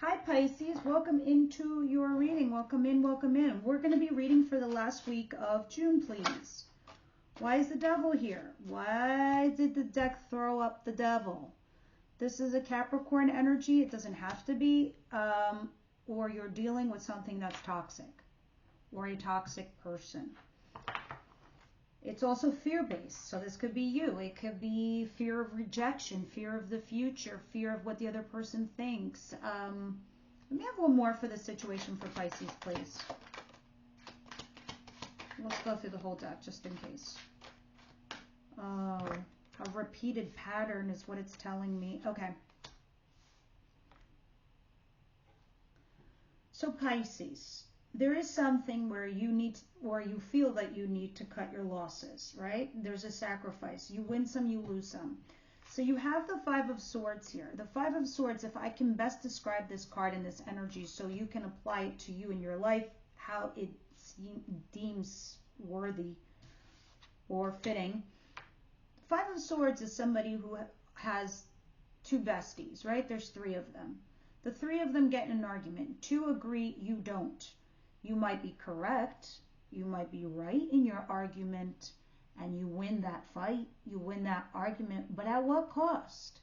Hi Pisces, welcome into your reading. Welcome in, welcome in. We're going to be reading for the last week of June, please. Why is the devil here? Why did the deck throw up the devil? This is a Capricorn energy. It doesn't have to be, or you're dealing with something that's toxic or a toxic person. It's also fear-based, so this could be you. It could be fear of rejection, fear of the future, fear of what the other person thinks. Let me have one more for the situation for Pisces, please. Let's go through the whole deck, just in case. Oh, a repeated pattern is what it's telling me. Okay. So Pisces, there is something where you need, or you feel that you need to cut your losses, right? There's a sacrifice. You win some, you lose some. So you have the Five of Swords here. The Five of Swords, if I can best describe this card and this energy so you can apply it to you in your life, how it deems worthy or fitting. Five of Swords is somebody who has two besties, right? There's three of them. The three of them get in an argument. Two agree, you don't. You might be correct, you might be right in your argument, and you win that fight, you win that argument, but at what cost?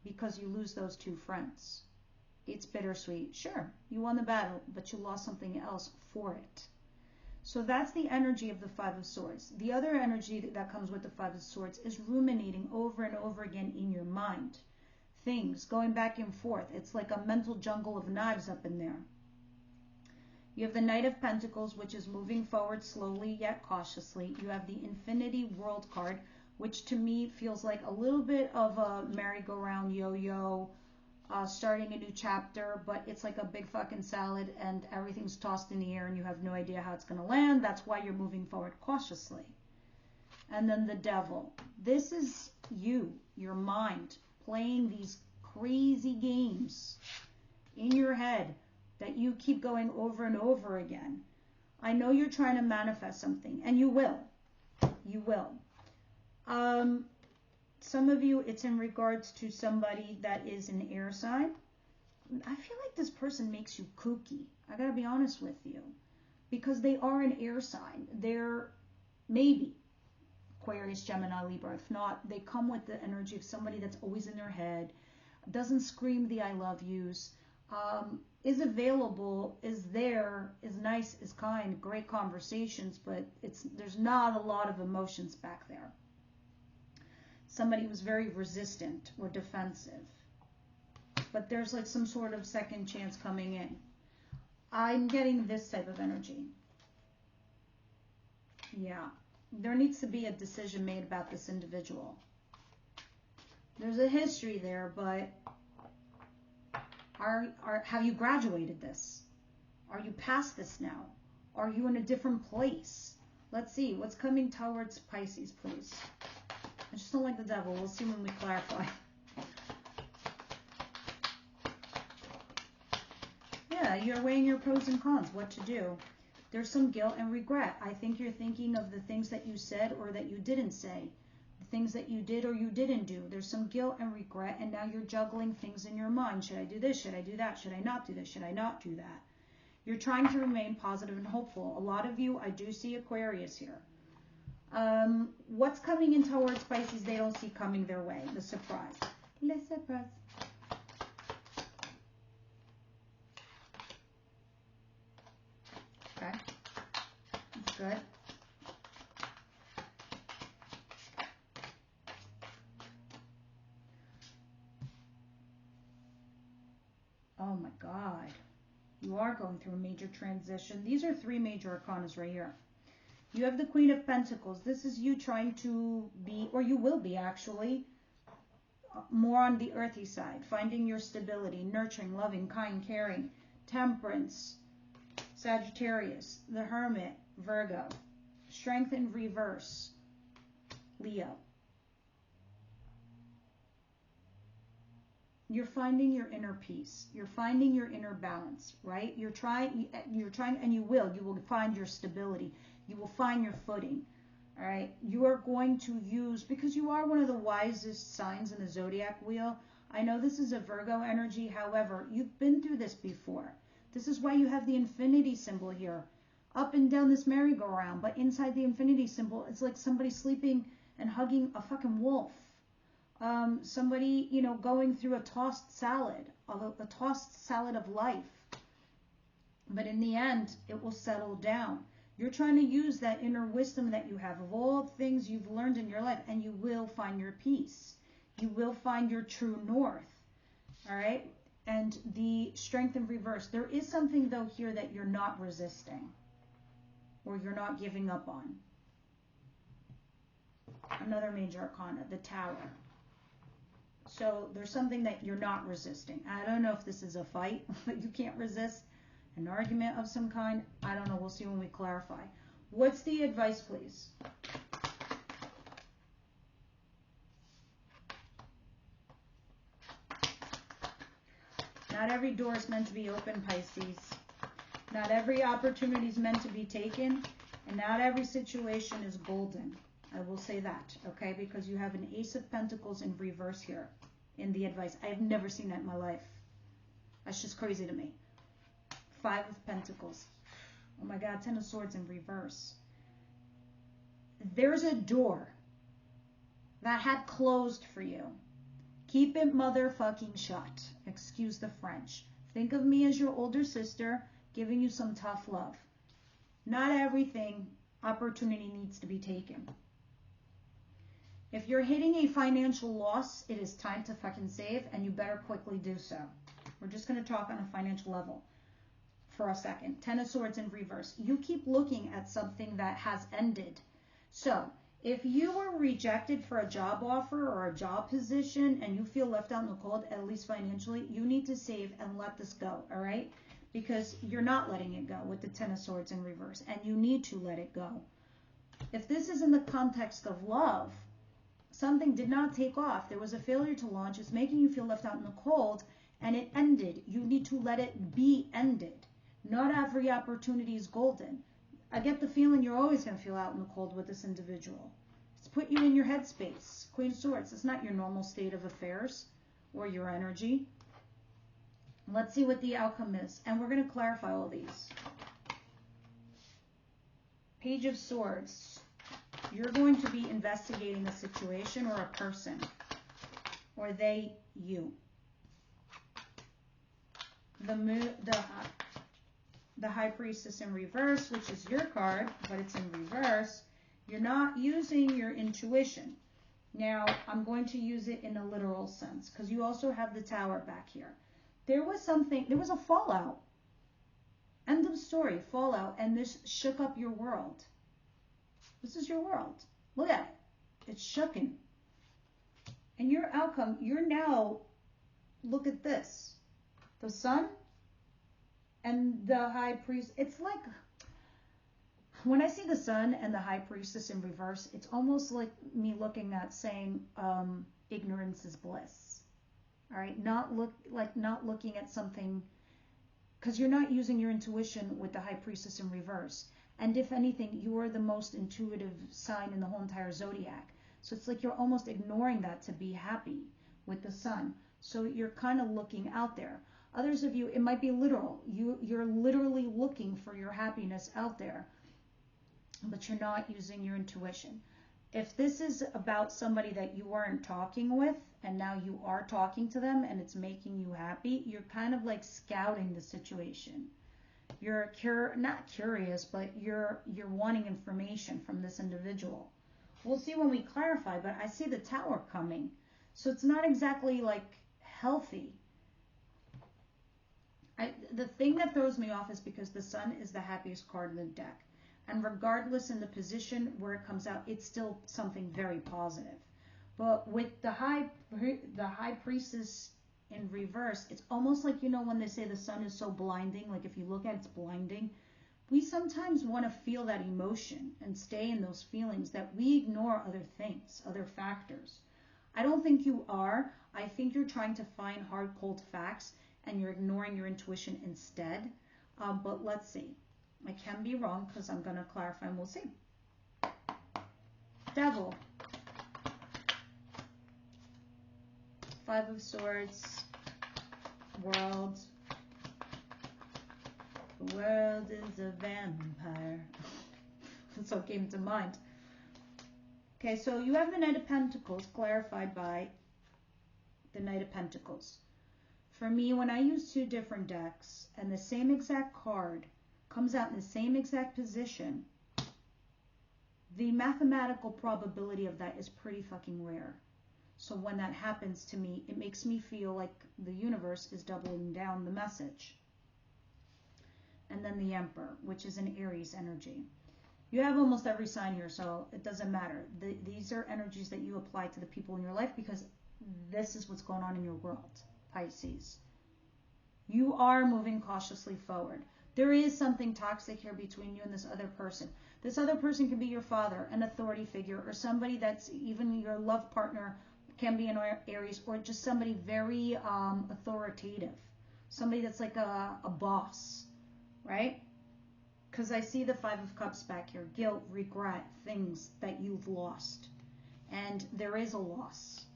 Because you lose those two friends. It's bittersweet. Sure, you won the battle, but you lost something else for it. So that's the energy of the Five of Swords. The other energy that comes with the Five of Swords is ruminating over and over again in your mind. Things going back and forth. It's like a mental jungle of knives up in there. You have the Knight of Pentacles, which is moving forward slowly yet cautiously. You have the Infinity World card, which to me feels like a little bit of a merry-go-round yo-yo, starting a new chapter, but it's like a big fucking salad and everything's tossed in the air and you have no idea how it's going to land. That's why you're moving forward cautiously. And then the Devil. This is you, your mind, playing these crazy games in your head that you keep going over and over again. I know you're trying to manifest something, and you will. You will. Some of you, it's in regards to somebody that is an air sign. I feel like this person makes you kooky. I gotta be honest with you. Because they are an air sign. They're maybe Aquarius, Gemini, Libra. If not, they come with the energy of somebody that's always in their head, doesn't scream the I love yous, is available, is there, is nice, is kind, great conversations, but there's not a lot of emotions back there. Somebody who's very resistant or defensive. But there's like some sort of second chance coming in. I'm getting this type of energy. Yeah. There needs to be a decision made about this individual. There's a history there, but have you graduated this? Are you past this now? Are you in a different place? Let's see. What's coming towards Pisces, please? I just don't like the Devil. We'll see when we clarify. Yeah, you're weighing your pros and cons, what to do. There's some guilt and regret. I think you're thinking of the things that you said or that you didn't say. The things that you did or you didn't do. There's some guilt and regret, and now you're juggling things in your mind. Should I do this? Should I do that? Should I not do this? Should I not do that? You're trying to remain positive and hopeful. A lot of you, I do see Aquarius here. What's coming in towards Pisces they don't see coming their way? The surprise. Le surprise. Okay. That's good. Oh my God. You are going through a major transition. These are three major arcanas right here. You have the Queen of Pentacles. This is you trying to be, or you will be actually, more on the earthy side. Finding your stability, nurturing, loving, kind, caring, Temperance, Sagittarius, the Hermit, Virgo, Strength in reverse, Leo. You're finding your inner peace. You're finding your inner balance, right? You're trying, and you will find your stability. You will find your footing, all right? You are going to use, because you are one of the wisest signs in the zodiac wheel, I know this is a Virgo energy. However, you've been through this before. This is why you have the infinity symbol here. Up and down this merry-go-round. But inside the infinity symbol, it's like somebody sleeping and hugging a fucking wolf. Somebody, you know, going through a tossed salad of life. But in the end, it will settle down. You're trying to use that inner wisdom that you have of all things you've learned in your life, and you will find your peace. You will find your true north. All right? And the strength in reverse. There is something, though, here that you're not resisting or you're not giving up on. Another major arcana, the Tower. So there's something that you're not resisting. I don't know if this is a fight that you can't resist, an argument of some kind. I don't know. We'll see when we clarify. What's the advice, please? Not every door is meant to be open, Pisces. Not every opportunity is meant to be taken, and not every situation is golden. I will say that, okay? Because you have an Ace of Pentacles in reverse here in the advice. I have never seen that in my life. That's just crazy to me. 5 of Pentacles. Oh my God, 10 of Swords in reverse. There's a door that had closed for you. Keep it motherfucking shut. Excuse the French. Think of me as your older sister giving you some tough love. Not everything opportunity needs to be taken. If you're hitting a financial loss, it is time to fucking save, and you better quickly do so. We're just going to talk on a financial level for a second. 10 of Swords in reverse. You keep looking at something that has ended. So if you were rejected for a job offer or a job position and you feel left out in the cold, at least financially, you need to save and let this go, all right? Because you're not letting it go with the 10 of Swords in reverse, and you need to let it go. If this is in the context of love, something did not take off. There was a failure to launch. It's making you feel left out in the cold, and it ended. You need to let it be ended. Not every opportunity is golden. I get the feeling you're always going to feel out in the cold with this individual. It's put you in your headspace. Queen of Swords. It's not your normal state of affairs or your energy. Let's see what the outcome is. And we're going to clarify all these. Page of Swords. You're going to be investigating a situation or a person. Or they, you. The High Priestess in reverse, which is your card, but it's in reverse. You're not using your intuition. Now, I'm going to use it in a literal sense, because you also have the Tower back here. There was a fallout. End of story, fallout, and this shook up your world. This is your world. Look at it. It's shooken. And your outcome, you're now, look at this. The Sun and the High Priest. It's like, when I see the Sun and the High Priestess in reverse, it's almost like me looking at saying, ignorance is bliss. All right, not looking at something, because you're not using your intuition with the High Priestess in reverse. And if anything, you are the most intuitive sign in the whole entire zodiac. So it's like you're almost ignoring that to be happy with the Sun. So you're kind of looking out there. Others of you, it might be literal. You're literally looking for your happiness out there, but you're not using your intuition. If this is about somebody that you weren't talking with, and now you are talking to them and it's making you happy, you're kind of like scouting the situation. You're not curious, but you're wanting information from this individual. We'll see when we clarify, but I see the Tower coming. So it's not exactly like healthy. The thing that throws me off is because the Sun is the happiest card in the deck. And regardless in the position where it comes out, it's still something very positive. But with the High Priestess in reverse, it's almost like, you know, when they say the Sun is so blinding, like if you look at it, it's blinding. We sometimes want to feel that emotion and stay in those feelings that we ignore other things, other factors. I don't think you are. I think you're trying to find hard, cold facts and you're ignoring your intuition instead. But let's see. I can be wrong because I'm going to clarify and we'll see. Devil. Five of Swords, World. The world is a vampire. That's what came to mind. Okay, so you have the Knight of Pentacles clarified by the Knight of Pentacles. For me, when I use two different decks and the same exact card comes out in the same exact position, the mathematical probability of that is pretty fucking rare. So when that happens to me, it makes me feel like the universe is doubling down the message. And then the Emperor, which is an Aries energy. You have almost every sign here, so it doesn't matter. These are energies that you apply to the people in your life because this is what's going on in your world, Pisces. You are moving cautiously forward. There is something toxic here between you and this other person. This other person can be your father, an authority figure, or somebody that's even your love partner, can be an Aries, or just somebody very authoritative. Somebody that's like a boss, right? Because I see the Five of Cups back here. Guilt, regret, things that you've lost. And there is a loss,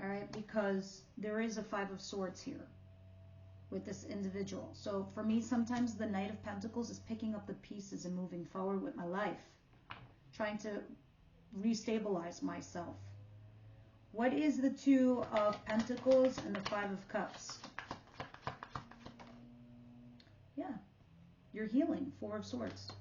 all right? Because there is a Five of Swords here with this individual. So for me, sometimes the Knight of Pentacles is picking up the pieces and moving forward with my life, trying to restabilize myself. What is the Two of Pentacles and the Five of Cups? Yeah, you're healing. Four of Swords.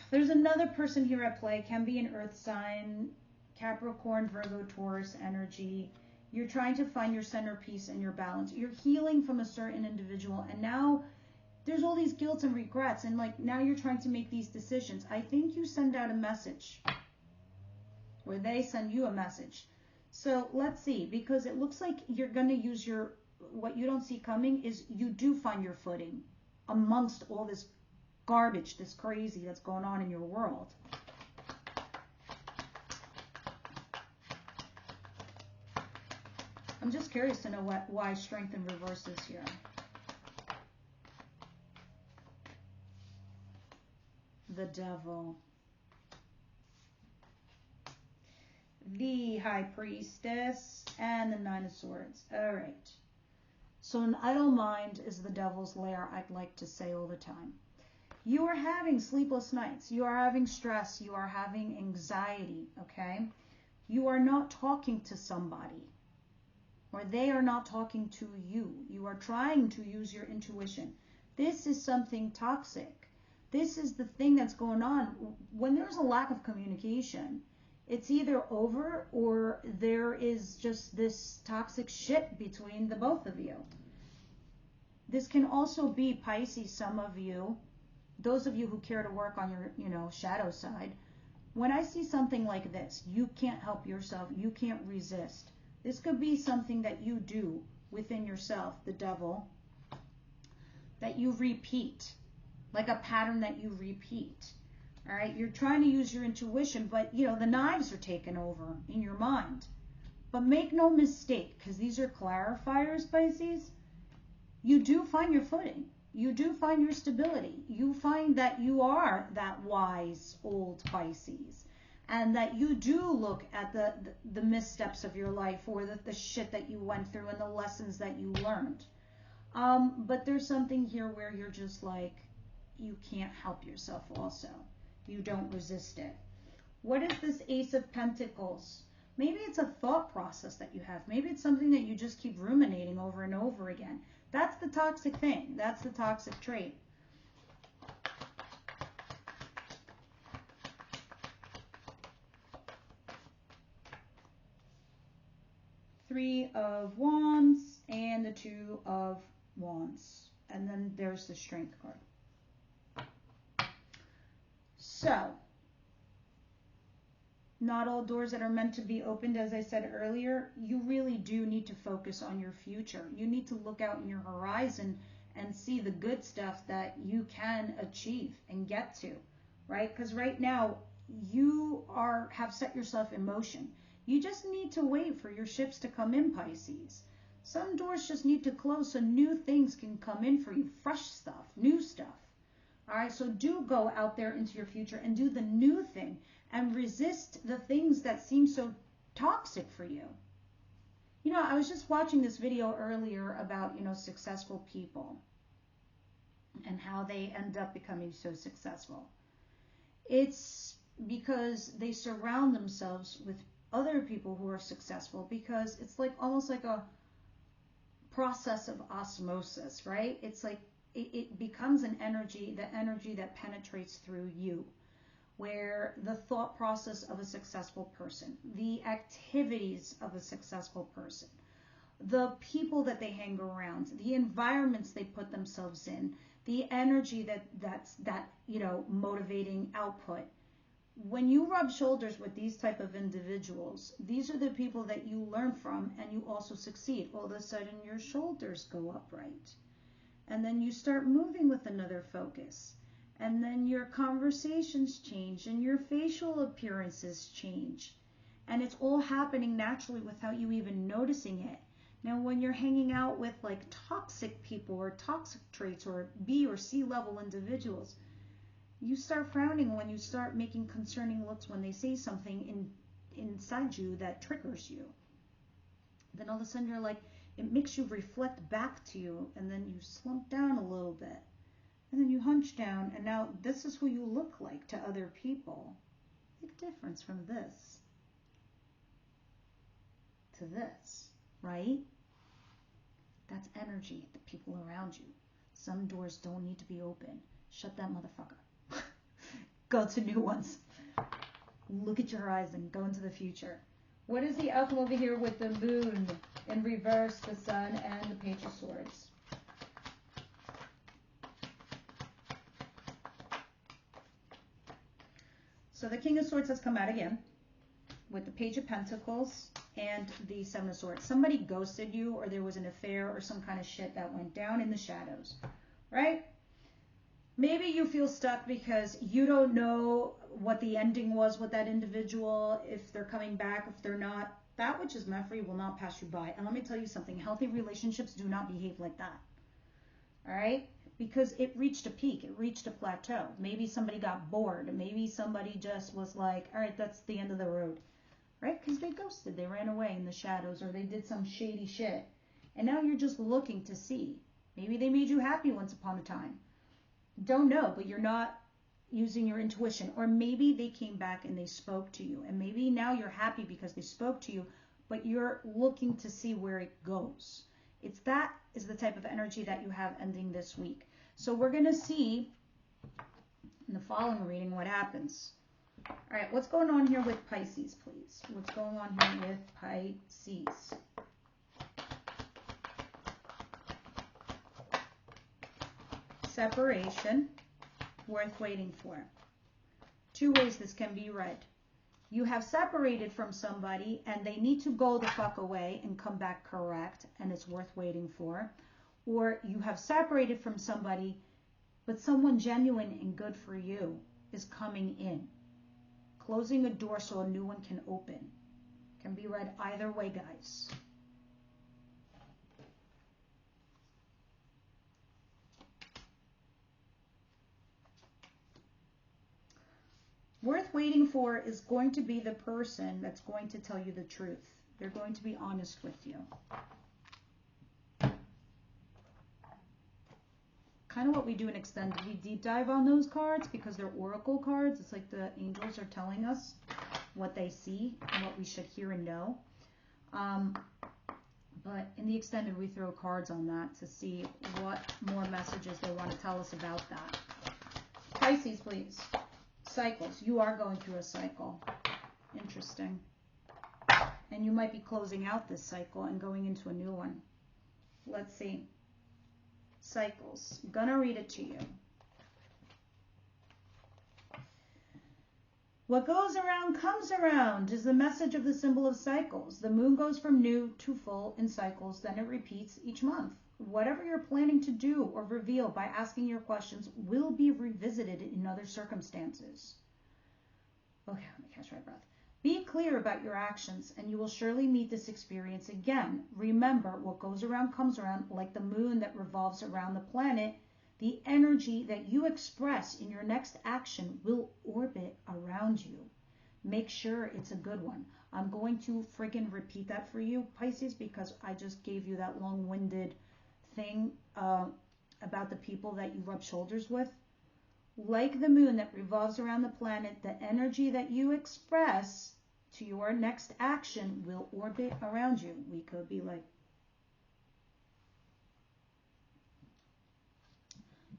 There's another person here at play. Can be an earth sign, Capricorn, Virgo, Taurus energy. You're trying to find your centerpiece and your balance. You're healing from a certain individual, and now there's all these guilt and regrets, and like now you're trying to make these decisions. I think you send out a message, or they send you a message. So let's see, because it looks like you're going to use your, what you don't see coming is you do find your footing amongst all this garbage, this crazy that's going on in your world. I'm just curious to know why Strength in reverse is here. The Devil. The High Priestess. And the Nine of Swords. All right. So an idle mind is the devil's lair, I'd like to say all the time. You are having sleepless nights. You are having stress. You are having anxiety, okay? You are not talking to somebody, or they are not talking to you. You are trying to use your intuition. This is something toxic. This is the thing that's going on. When there's a lack of communication, it's either over or there is just this toxic shit between the both of you. This can also be, Pisces, some of you, those of you who care to work on your, shadow side. When I see something like this, you can't help yourself. You can't resist. This could be something that you do within yourself, the devil, that you repeat, like a pattern that you repeat. All right, you're trying to use your intuition, but the knives are taken over in your mind. But make no mistake, because these are clarifiers, Pisces, you do find your footing. You do find your stability. You find that you are that wise old Pisces, and that you do look at the missteps of your life, or the shit that you went through and the lessons that you learned. But there's something here where you're just like, you can't help yourself also. You don't resist it. What is this Ace of Pentacles? Maybe it's a thought process that you have. Maybe it's something that you just keep ruminating over and over again. That's the toxic thing. That's the toxic trait. Three of Wands and the Two of Wands. And then there's the Strength card. So, not all doors that are meant to be opened, as I said earlier. You really do need to focus on your future. You need to look out in your horizon and see the good stuff that you can achieve and get to, right? Because right now, you have set yourself in motion. You just need to wait for your ships to come in, Pisces. Some doors just need to close so new things can come in for you. Fresh stuff, new stuff. All right, so do go out there into your future and do the new thing and resist the things that seem so toxic for you. You know, I was just watching this video earlier about, you know, successful people and how they end up becoming so successful. It's because they surround themselves with other people who are successful, because it's like almost like a process of osmosis, right? It's like it becomes an energy, the energy that penetrates through you, where the thought process of a successful person, the activities of a successful person, the people that they hang around, the environments they put themselves in, the energy that's you know, motivating output. When you rub shoulders with these type of individuals, these are the people that you learn from, and you also succeed. All of a sudden your shoulders go upright, and then you start moving with another focus, and then your conversations change and your facial appearances change, and it's all happening naturally without you even noticing it. Now, when you're hanging out with like toxic people or toxic traits or B or C level individuals, you start frowning when you start making concerning looks when they say something inside you that triggers you. Then all of a sudden you're like, it makes you reflect back to you, and then you slump down a little bit, and then you hunch down, and now this is who you look like to other people. Big difference from this to this, right? That's energy, the people around you. Some doors don't need to be open. Shut that motherfucker. Go to new ones. Look at your horizon. Go into the future. What is the outcome over here with the moon in reverse, the sun, and the page of swords? So the king of swords has come out again with the page of pentacles and the seven of swords. Somebody ghosted you, or there was an affair or some kind of shit that went down in the shadows, right? Maybe you feel stuck because you don't know what the ending was with that individual, if they're coming back, if they're not. That which is meant for you will not pass you by. And let me tell you something, healthy relationships do not behave like that. All right? Because it reached a peak, it reached a plateau. Maybe somebody got bored. Maybe somebody just was like, all right, that's the end of the road. Right? Because they ghosted, they ran away in the shadows, or they did some shady shit. And now you're just looking to see. Maybe they made you happy once upon a time. Don't know, but you're not using your intuition. Or maybe they came back and they spoke to you, and maybe now you're happy because they spoke to you, but you're looking to see where it goes. That is the type of energy that you have ending this week. So we're going to see in the following reading what happens. All right, what's going on here with Pisces, please? What's going on here with Pisces? Separation, worth waiting for. Two ways this can be read. You have separated from somebody and they need to go the fuck away and come back correct, and it's worth waiting for. Or you have separated from somebody, but someone genuine and good for you is coming in. Closing a door so a new one can open. Can be read either way, guys. Worth waiting for is going to be the person that's going to tell you the truth. They're going to be honest with you. Kind of what we do in Extended. We deep dive on those cards because they're oracle cards. It's like the angels are telling us what they see and what we should hear and know. But in the Extended, we throw cards on that to see what more messages they want to tell us about that. Pisces, please. Cycles. You are going through a cycle. Interesting. And you might be closing out this cycle and going into a new one. Let's see. Cycles. I'm gonna read it to you. What goes around comes around is the message of the symbol of cycles. The moon goes from new to full in cycles, then it repeats each month. Whatever you're planning to do or reveal by asking your questions will be revisited in other circumstances. Okay, let me catch my breath. Be clear about your actions, and you will surely meet this experience again. Remember, what goes around comes around, like the moon that revolves around the planet. The energy that you express in your next action will orbit around you. make sure it's a good one. I'm going to freaking repeat that for you, Pisces, because I just gave you that long-winded thing about the people that you rub shoulders with. Like the moon that revolves around the planet, the energy that you express to your next action will orbit around you. We could be like,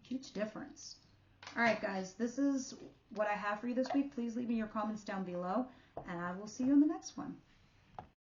huge difference. All right, guys, this is what I have for you this week. Please leave me your comments down below, and I will see you in the next one.